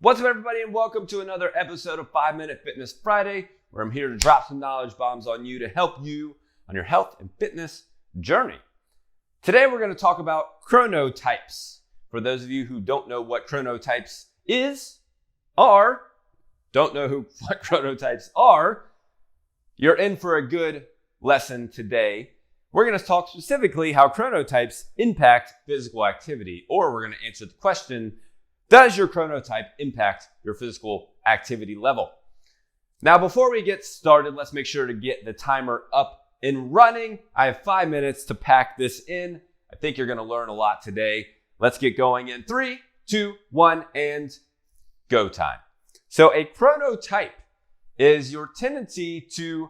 What's up, everybody, and welcome to another episode of 5 Minute Fitness Friday, where I'm here to drop some knowledge bombs on you to help you on your health and fitness journey. Today, we're going to talk about chronotypes. For those of you who don't know what chronotypes is, or don't know what chronotypes are, you're in for a good lesson today. We're going to talk specifically how chronotypes impact physical activity, or we're going to answer the question, does your chronotype impact your physical activity level? Now, before we get started, let's make sure to get the timer up and running. I have 5 minutes to pack this in. I think you're going to learn a lot today. Let's get going in 3, 2, 1, and go time. So a chronotype is your tendency to,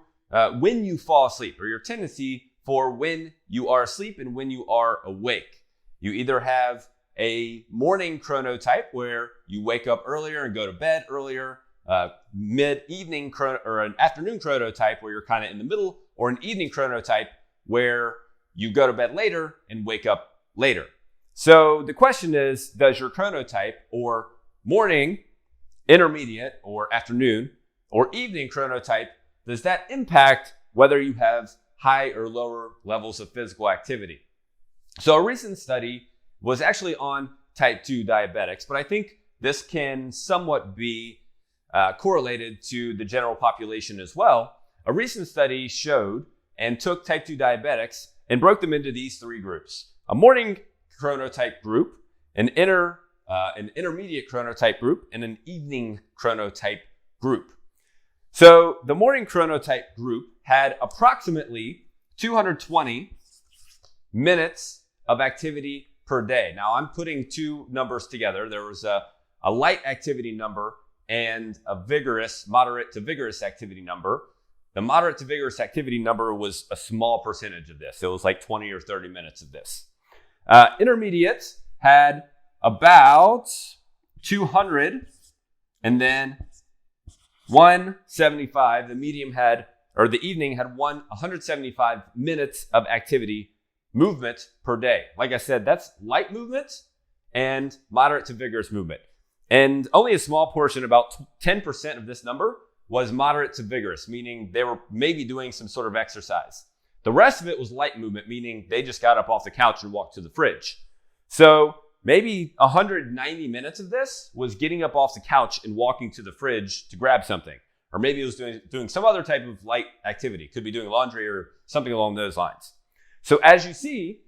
when you fall asleep, or your tendency for when you are asleep and when you are awake. You either have a morning chronotype where you wake up earlier and go to bed earlier, mid-evening or an afternoon chronotype where you're kind of in the middle, or an evening chronotype where you go to bed later and wake up later. So the question is, does your chronotype, or morning, intermediate, or afternoon, or evening chronotype, does that impact whether you have high or lower levels of physical activity? So a recent study was actually on type 2 diabetics, but I think this can somewhat be correlated to the general population as well. A recent study showed and took type 2 diabetics and broke them into these three groups: a morning chronotype group, an intermediate chronotype group, and an evening chronotype group. So the morning chronotype group had approximately 220 minutes of activity per day. Now, I'm putting two numbers together. There was a light activity number and a moderate to vigorous activity number. The moderate to vigorous activity number was a small percentage of this. It was like 20 or 30 minutes of this. Intermediates had about 200 and then 175. The evening had 175 minutes of activity movement per day. Like I said, that's light movement and moderate to vigorous movement. And only a small portion, about 10% of this number, was moderate to vigorous, meaning they were maybe doing some sort of exercise. The rest of it was light movement, meaning they just got up off the couch and walked to the fridge. So maybe 190 minutes of this was getting up off the couch and walking to the fridge to grab something. Or maybe it was doing some other type of light activity. Could be doing laundry or something along those lines. So as you see,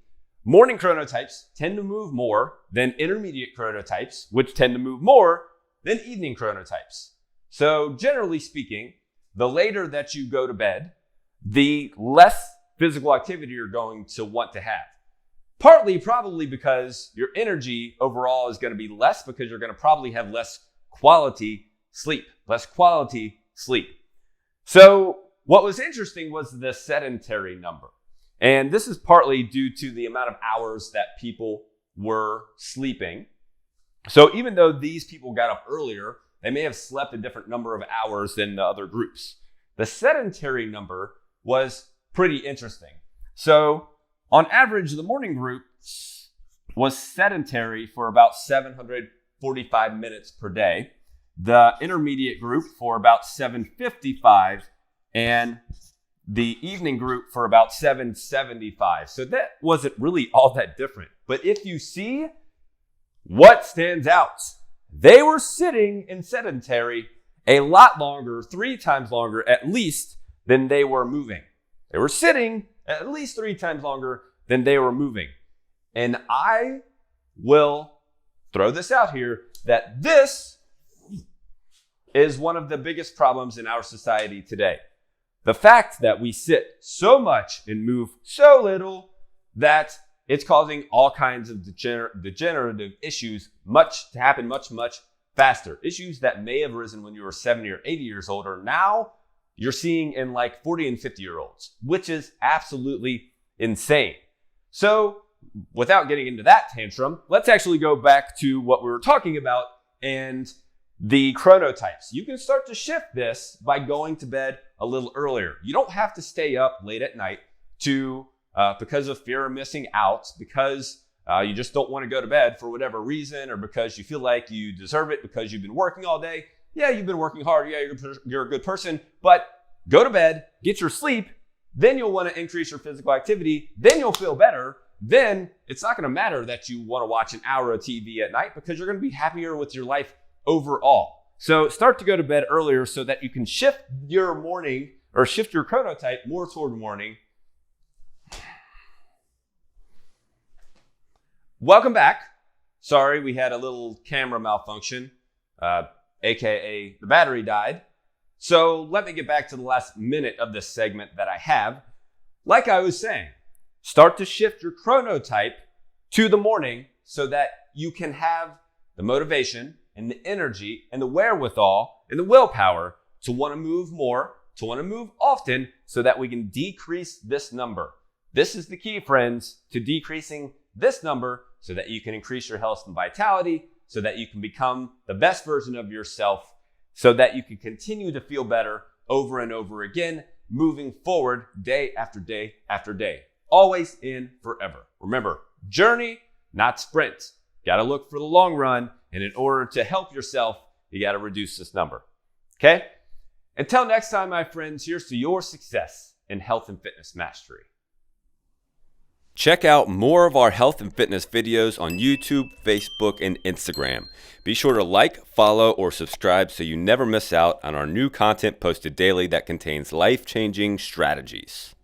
morning chronotypes tend to move more than intermediate chronotypes, which tend to move more than evening chronotypes. So generally speaking, the later that you go to bed, the less physical activity you're going to want to have. Partly probably because your energy overall is going to be less, because you're going to probably have less quality sleep. So what was interesting was the sedentary number. And this is partly due to the amount of hours that people were sleeping. So even though these people got up earlier, they may have slept a different number of hours than the other groups. The sedentary number was pretty interesting. So on average, the morning group was sedentary for about 745 minutes per day. The intermediate group for about 755, and the evening group for about 775. So that wasn't really all that different. But if you see what stands out, they were sitting in sedentary a lot longer, 3 times longer at least, than they were moving. They were sitting at least 3 times longer than they were moving. And I will throw this out here, that this is one of the biggest problems in our society today. The fact that we sit so much and move so little that it's causing all kinds of degenerative issues to happen much, much faster. Issues that may have arisen when you were 70 or 80 years old, or now you're seeing in like 40 and 50-year-olds, which is absolutely insane. So without getting into that tantrum, let's actually go back to what we were talking about and the chronotypes. You can start to shift this by going to bed a little earlier. You don't have to stay up late at night because of fear of missing out, because you just don't want to go to bed for whatever reason, or because you feel like you deserve it because you've been working all day. Yeah, you've been working hard. Yeah, you're a good person, but go to bed, get your sleep. Then you'll want to increase your physical activity. Then you'll feel better. Then it's not going to matter that you want to watch an hour of TV at night because you're going to be happier with your life overall. So start to go to bed earlier so that you can shift your morning or shift your chronotype more toward morning. Welcome back. Sorry, we had a little camera malfunction, aka the battery died. So let me get back to the last minute of this segment that I have. Like I was saying, start to shift your chronotype to the morning so that you can have the motivation and the energy and the wherewithal and the willpower to want to move more, to want to move often so that we can decrease this number. This is the key, friends, to decreasing this number so that you can increase your health and vitality, so that you can become the best version of yourself, so that you can continue to feel better over and over again, moving forward day after day after day. Always in forever. Remember, journey, not sprint. Got to look for the long run. And in order to help yourself, you got to reduce this number. Okay? Until next time, my friends, here's to your success in health and fitness mastery. Check out more of our health and fitness videos on YouTube, Facebook, and Instagram. Be sure to like, follow, or subscribe so you never miss out on our new content posted daily that contains life-changing strategies.